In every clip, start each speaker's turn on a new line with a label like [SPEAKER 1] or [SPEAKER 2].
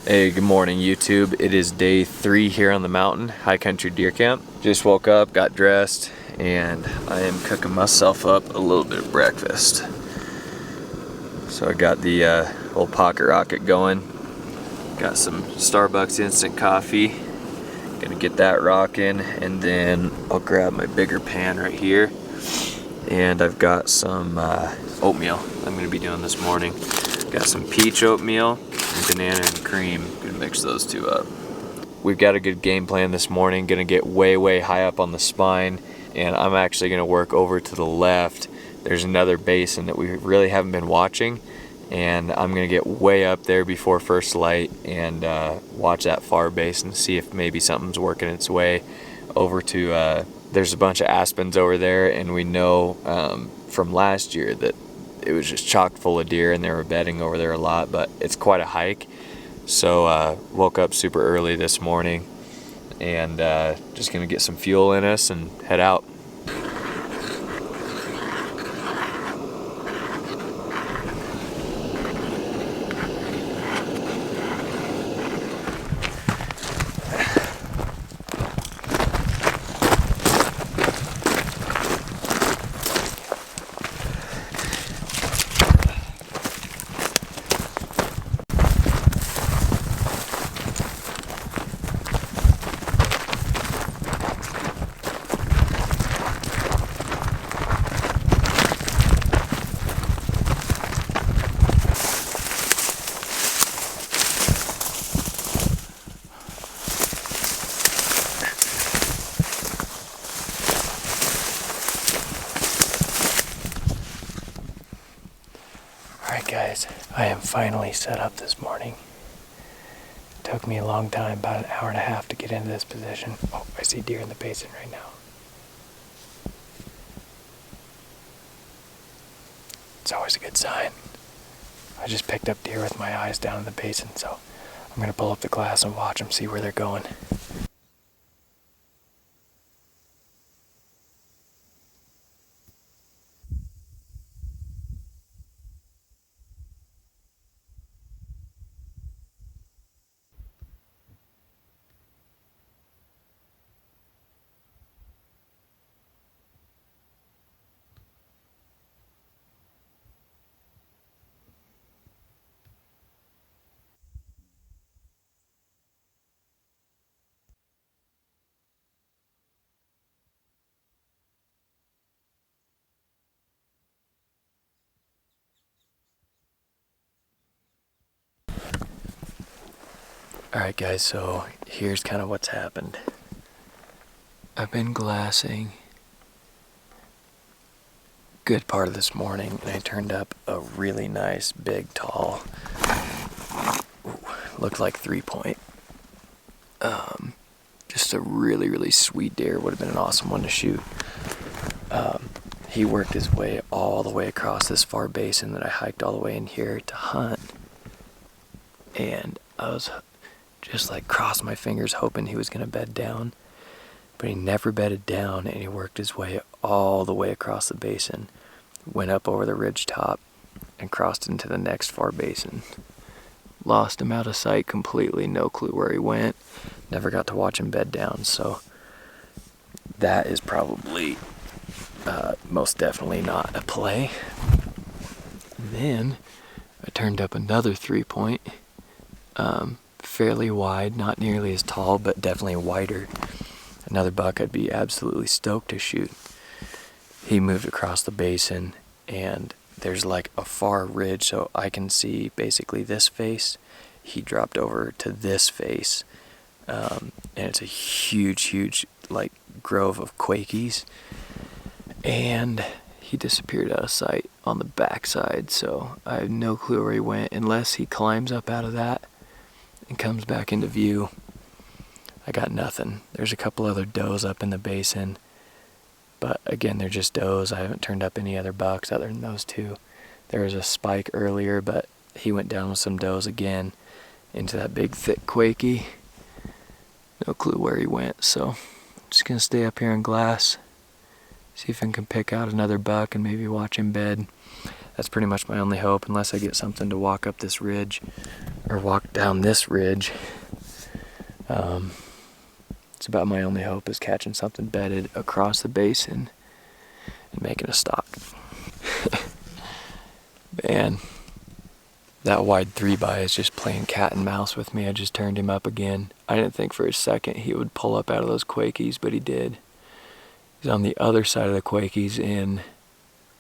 [SPEAKER 1] Hey, good morning YouTube. It is day 3 here on the mountain, high country deer camp. Just woke up, got dressed, and I am cooking myself up a little bit of breakfast. So I got the old pocket rocket going. Got some Starbucks instant coffee. Gonna get that rocking, and then I'll grab my bigger pan right here. And I've got some oatmeal I'm gonna be doing this morning. Got some peach oatmeal and banana and cream. Gonna mix those two up. We've got a good game plan this morning. Gonna get way high up on the spine, and I'm actually gonna work over to the left. There's another basin that we really haven't been watching, and I'm gonna get way up there before first light and watch that far basin, see if maybe something's working its way over to there's a bunch of aspens over there, and we know from last year that it was just chock full of deer and they were bedding over there a lot, but it's quite a hike. So woke up super early this morning and just gonna get some fuel in us and head out. Alright guys, I am finally set up this morning. It took me a long time, about an hour and a half to get into this position. Oh, I see deer in the basin right now. It's always a good sign. I just picked up deer with my eyes down in the basin, so I'm going to pull up the glass and watch them, see where they're going. Alright guys, so here's kind of what's happened. I've been glassing good part of this morning, and I turned up a really nice, big, tall, looked like 3-point. Just a really sweet deer. Would have been an awesome one to shoot. He worked his way all the way across this far basin that I hiked all the way in here to hunt, and I was just like crossed my fingers hoping he was going to bed down, but he never bedded down, and he worked his way all the way across the basin, went up over the ridge top and crossed into the next far basin. Lost him out of sight completely, no clue where he went, never got to watch him bed down. So that is probably most definitely not a play. And then I turned up another 3-point, fairly wide, not nearly as tall, but definitely wider. Another buck I'd be absolutely stoked to shoot. He moved across the basin, and there's like a far ridge, so I can see basically this face. He dropped over to this face, and it's a huge like grove of quakies, and he disappeared out of sight on the backside. So I have no clue where he went, unless he climbs up out of that and comes back into view. I got nothing. There's a couple other does up in the basin, but again, they're just does. I haven't turned up any other bucks other than those two. There was a spike earlier, but he went down with some does again into that big thick quakey. No clue where he went, so I'm just gonna stay up here in glass, see if I can pick out another buck and maybe watch him bed. that's pretty much my only hope, unless I get something to walk up this ridge or walk down this ridge. It's about my only hope is catching something bedded across the basin and making a stock. Man, that wide 3x is just playing cat and mouse with me. I just turned him up again. I didn't think for a second he would pull up out of those quakies, but he did. He's on the other side of the quakies in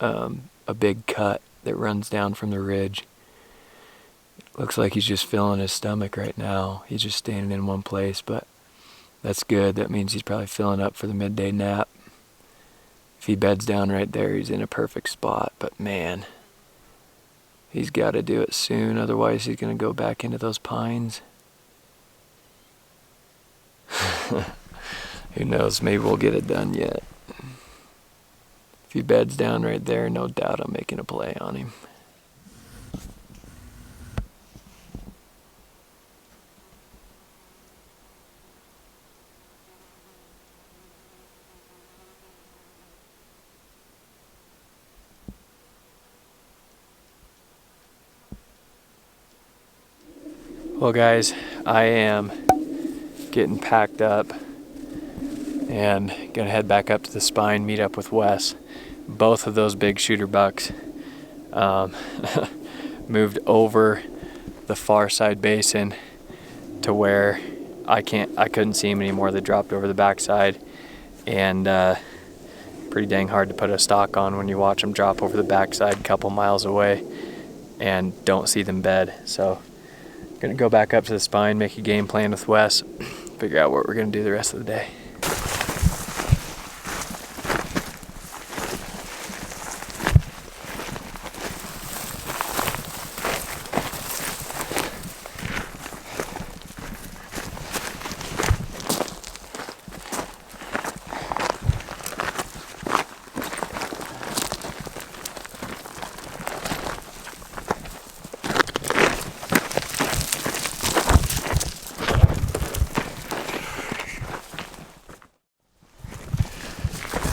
[SPEAKER 1] a big cut that runs down from the ridge. Looks like he's just filling his stomach right now. He's just standing in one place, but that's good. That means he's probably filling up for the midday nap. If he beds down right there, he's in a perfect spot. But man, he's got to do it soon, otherwise he's going to go back into those pines. Who knows, maybe we'll get it done yet. If he beds down right there, no doubt I'm making a play on him. Well guys, I am getting packed up and gonna head back up to the spine, meet up with Wes. Both of those big shooter bucks moved over the far side basin to where I couldn't see them anymore. They dropped over the backside, and pretty dang hard to put a stock on when you watch them drop over the backside a couple miles away and don't see them bed. So gonna go back up to the spine, make a game plan with Wes, figure out what we're gonna do the rest of the day.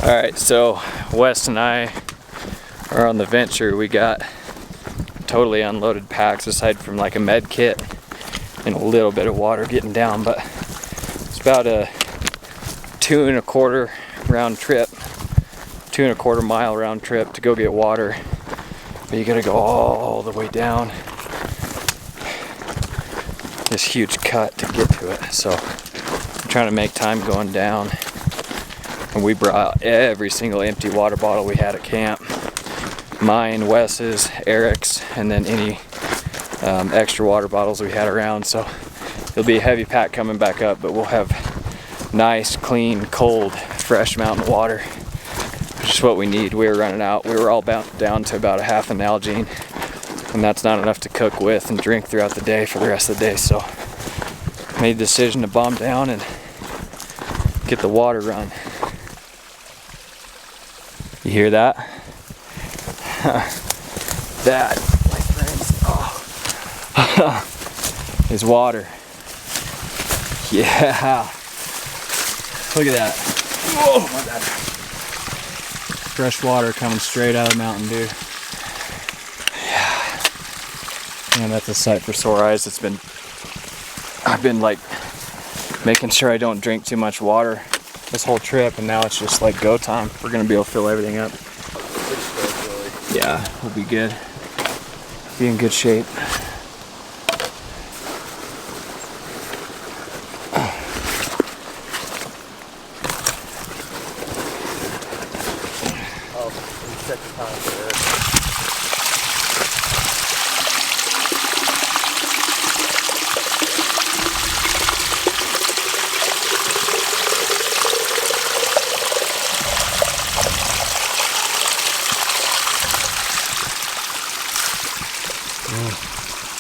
[SPEAKER 1] Alright, so Wes and I are on the venture. We got totally unloaded packs aside from like a med kit and a little bit of water getting down, but it's about a 2.25 round trip, 2.25 mile round trip to go get water. But you gotta go all the way down this huge cut to get to it. So I'm trying to make time going down. And we brought every single empty water bottle we had at camp. Mine, Wes's, Eric's, and then any extra water bottles we had around. So it'll be a heavy pack coming back up, but we'll have nice, clean, cold, fresh mountain water, which is what we need. We were running out. We were all down to about a half an Nalgene, and that's not enough to cook with and drink throughout the day for the rest of the day. So made the decision to bomb down and get the water run. You hear that? That, my friends, is water. Yeah. Look at that. Whoa, my bad. Fresh water coming straight out of the mountain, dude. Yeah. Man, that's a sight for sore eyes. I've been like making sure I don't drink too much water this whole trip, and now it's just like go time. We're gonna be able to fill everything up. Yeah, we'll be good. Be in good shape.
[SPEAKER 2] Check the time for this.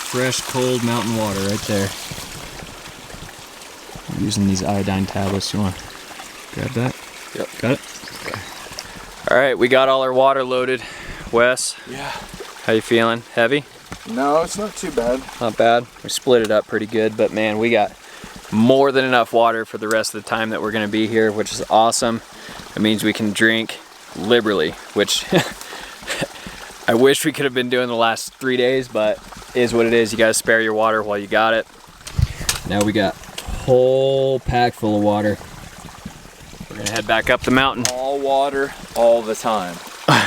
[SPEAKER 1] Fresh, cold mountain water right there. I'm using these iodine tablets. You want to grab that?
[SPEAKER 2] Yep.
[SPEAKER 1] Got it? Okay. All right, we got all our water loaded. Wes?
[SPEAKER 2] Yeah.
[SPEAKER 1] How you feeling? Heavy?
[SPEAKER 2] No, it's not too bad.
[SPEAKER 1] Not bad. We split it up pretty good, but man, we got more than enough water for the rest of the time that we're gonna be here, which is awesome. It means we can drink liberally, which I wish we could have been doing the last 3 days, but it is what it is. You gotta spare your water while you got it. Now we got a whole pack full of water. We're gonna head back up the mountain.
[SPEAKER 2] All water, all the time.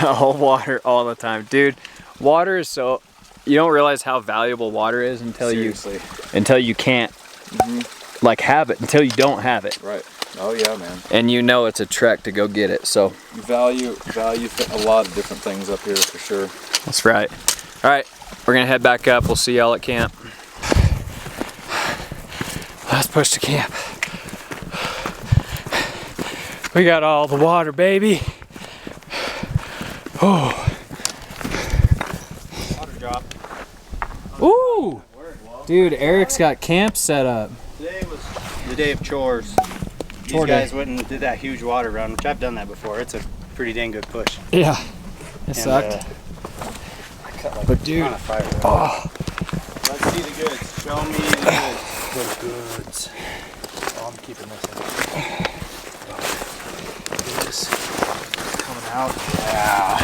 [SPEAKER 1] All water, all the time. Dude, water is so, you don't realize how valuable water is until you can't like have it, until you don't have it.
[SPEAKER 2] Right. Oh yeah, man.
[SPEAKER 1] And you know it's a trek to go get it, so.
[SPEAKER 2] You value a lot of different things up here for sure.
[SPEAKER 1] That's right. All right, we're gonna head back up. We'll see y'all at camp. Let's push to camp. We got all the water, baby. Oh.
[SPEAKER 3] Water drop.
[SPEAKER 1] Ooh. Dude, Eric's got camp set up.
[SPEAKER 3] Today was the day of chores. These guys went and did that huge water run, which I've done that before. It's a pretty dang good push.
[SPEAKER 1] Yeah. It sucked.
[SPEAKER 3] I cut like
[SPEAKER 1] But dude,
[SPEAKER 3] on a fire.
[SPEAKER 1] oh.
[SPEAKER 3] Let's see the goods. Show me the goods. The goods. Oh, I'm keeping this in. This coming out. Yeah.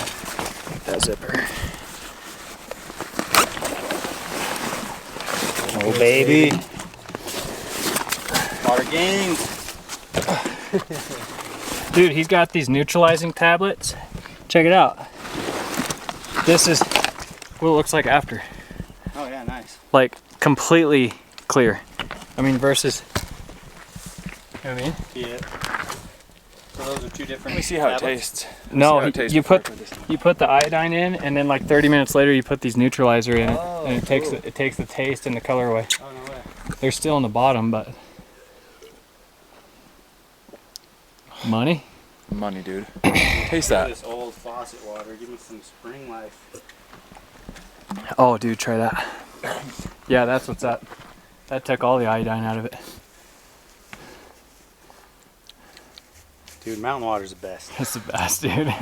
[SPEAKER 1] That zipper.
[SPEAKER 3] Oh baby. Water gains.
[SPEAKER 1] Dude, he's got these neutralizing tablets. Check it out. This is what it looks like after.
[SPEAKER 3] Oh yeah, nice.
[SPEAKER 1] Like completely clear. I mean, versus, you know what I mean?
[SPEAKER 3] Yeah. So those are two different.
[SPEAKER 2] Let me see how it
[SPEAKER 3] tablets?
[SPEAKER 2] tastes.
[SPEAKER 1] No,
[SPEAKER 2] See how it tastes
[SPEAKER 1] you
[SPEAKER 2] before I
[SPEAKER 1] put
[SPEAKER 2] this in.
[SPEAKER 1] you put the iodine in, and then like 30 minutes later you put these neutralizer in it,
[SPEAKER 3] Oh,
[SPEAKER 1] and it takes the taste and the color away.
[SPEAKER 3] Oh no way.
[SPEAKER 1] They're still in the bottom, but money.
[SPEAKER 2] Money, dude. Taste that.
[SPEAKER 3] This old faucet water. Give me some spring life.
[SPEAKER 1] Oh, dude, try that. Yeah, that's what's up. That took all the iodine out of it.
[SPEAKER 3] Dude, mountain water's the best.
[SPEAKER 1] That's the best, dude.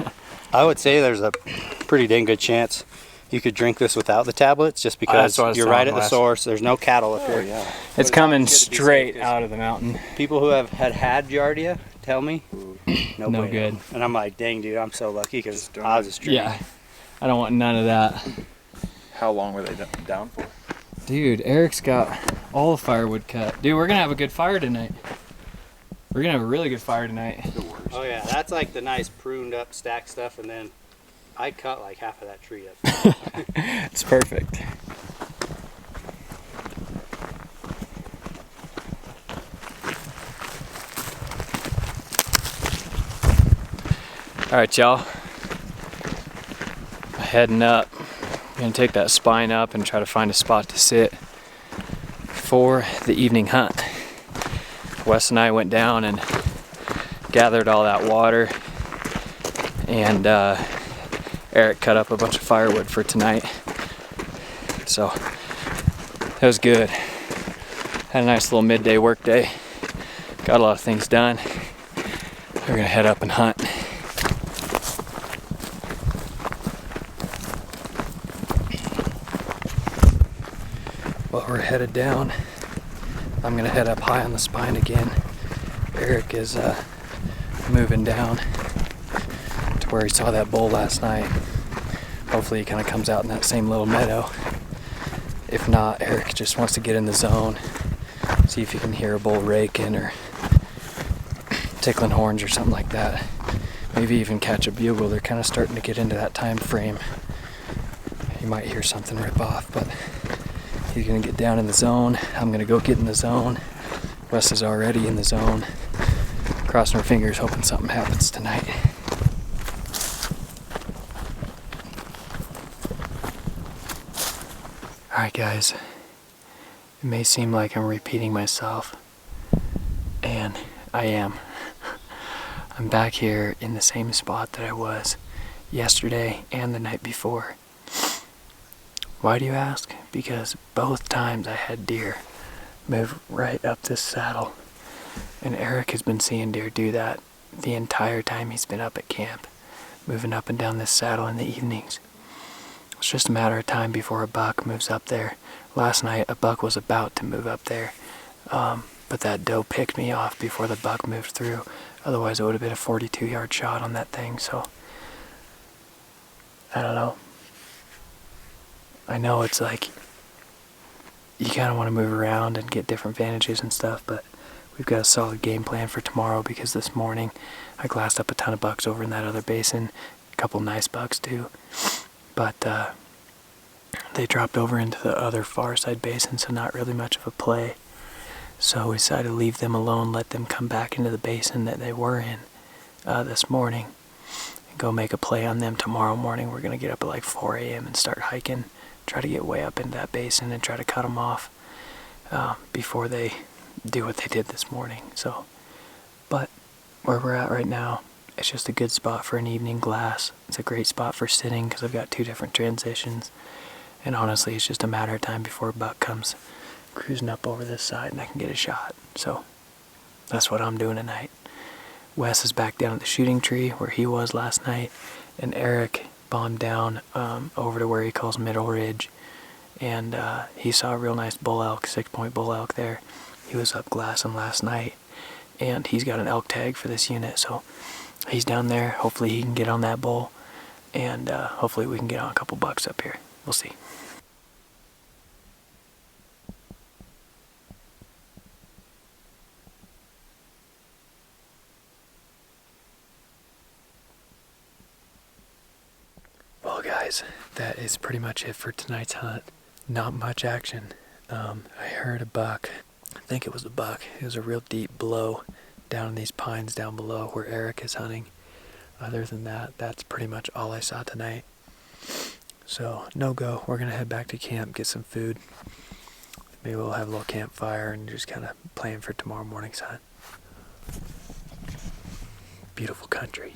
[SPEAKER 3] I would say there's a pretty dang good chance you could drink this without the tablets, just because
[SPEAKER 1] That's what I was
[SPEAKER 3] you're right
[SPEAKER 1] telling
[SPEAKER 3] at the
[SPEAKER 1] Wes.
[SPEAKER 3] source. There's no cattle up here.
[SPEAKER 2] Yeah.
[SPEAKER 1] It's
[SPEAKER 3] as long
[SPEAKER 1] coming
[SPEAKER 3] as you get to be
[SPEAKER 1] straight
[SPEAKER 3] safe,
[SPEAKER 1] out of the mountain.
[SPEAKER 3] People who have had Giardia tell me, no
[SPEAKER 1] No
[SPEAKER 3] bueno.
[SPEAKER 1] good.
[SPEAKER 3] And I'm like, dang, dude, I'm so lucky because
[SPEAKER 2] Just don't-
[SPEAKER 3] I was a stream.
[SPEAKER 1] Yeah, I don't want none of that.
[SPEAKER 2] How long were they down for?
[SPEAKER 1] Dude, Eric's got all the firewood cut. Dude, we're gonna have a good fire tonight. We're gonna have a really good fire tonight.
[SPEAKER 3] Oh yeah, that's like the nice pruned up stack stuff, and then I cut like half of that tree up.
[SPEAKER 1] It's perfect. All right, y'all. Heading up. I'm gonna take that spine up and try to find a spot to sit for the evening hunt. Wes and I went down and gathered all that water, and Eric cut up a bunch of firewood for tonight. So that was good. Had a nice little midday work day. Got a lot of things done. We're gonna head up and hunt. While we're headed down, I'm gonna head up high on the spine again. Eric is moving down to where he saw that bull last night. Hopefully he kind of comes out in that same little meadow. If not, Eric just wants to get in the zone, see if he can hear a bull raking or tickling horns or something like that. Maybe even catch a bugle. They're kind of starting to get into that time frame. You might hear something rip off, but he's gonna get down in the zone. I'm gonna go get in the zone. Wes is already in the zone. Crossing our fingers, hoping something happens tonight. Alright guys, it may seem like I'm repeating myself, and I am. I'm back here in the same spot that I was yesterday and the night before. Why do you ask? Because both times I had deer move right up this saddle, and Eric has been seeing deer do that the entire time he's been up at camp, moving up and down this saddle in the evenings. It's just a matter of time before a buck moves up there. Last night a buck was about to move up there, but that doe picked me off before the buck moved through. Otherwise it would have been a 42-yard shot on that thing. So I don't know.
[SPEAKER 4] I know it's like you kind of want to move around and get different vantages and stuff, but we've got a solid game plan for tomorrow because this morning I glassed up a ton of bucks over in that other basin, a couple nice bucks too, but they dropped over into the other far side basin, so not really much of a play. So we decided to leave them alone, let them come back into the basin that they were in this morning, and go make a play on them tomorrow morning. We're going to get up at like 4 a.m. and start hiking, try to get way up into that basin and try to cut them off before they do what they did this morning. So, but where we're at right now, it's just a good spot for an evening glass. It's a great spot for sitting because I've got 2 different transitions, and honestly it's just a matter of time before a buck comes cruising up over this side and I can get a shot. So that's what I'm doing tonight. Wes is back down at the shooting tree where he was last night, and Eric bombed down over to where he calls Middle Ridge, and he saw a real nice bull elk, 6-point bull elk there. He was up glassing last night, and he's got an elk tag for this unit, so he's down there. Hopefully he can get on that bull, and hopefully we can get on a couple bucks up here. We'll see. Well guys, that is pretty much it for tonight's hunt. Not much action. I heard a buck. I think it was a buck. It was a real deep blow down in these pines down below where Eric is hunting. Other than that, that's pretty much all I saw tonight. So, no go. We're going to head back to camp, get some food. Maybe we'll have a little campfire and just kind of plan for tomorrow morning's hunt. Beautiful country.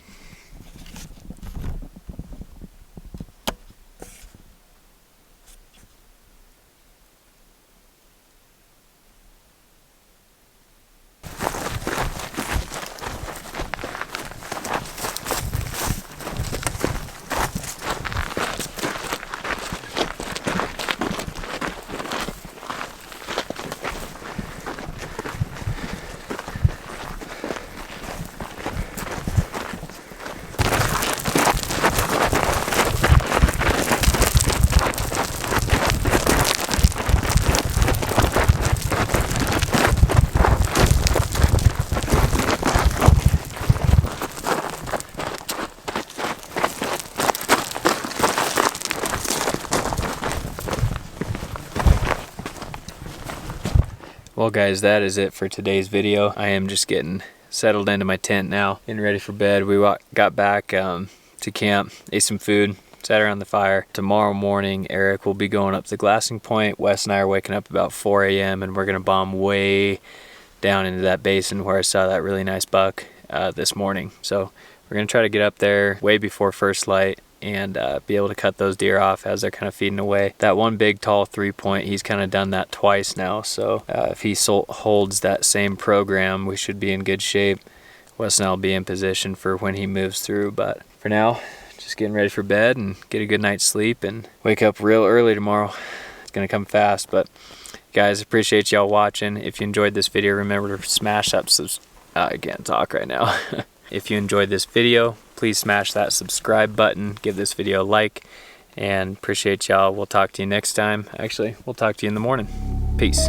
[SPEAKER 1] Well guys, that is it for today's video. I am just getting settled into my tent now, getting ready for bed. We got back to camp, ate some food, sat around the fire. Tomorrow morning, Eric will be going up the glassing point. Wes and I are waking up about 4 a.m. and we're gonna bomb way down into that basin where I saw that really nice buck this morning. So we're gonna try to get up there way before first light and be able to cut those deer off as they're kind of feeding away. That one big tall 3-point, he's kind of done that twice now, so if he holds that same program, we should be in good shape. Wes and I will be in position for when he moves through, but for now, just getting ready for bed and get a good night's sleep and wake up real early tomorrow. It's gonna come fast, but guys, appreciate y'all watching. If you enjoyed this video, remember to smash that I can't talk right now. If you enjoyed this video, please smash that subscribe button, give this video a like, and appreciate y'all. We'll talk to you next time. Actually, we'll talk to you in the morning. Peace.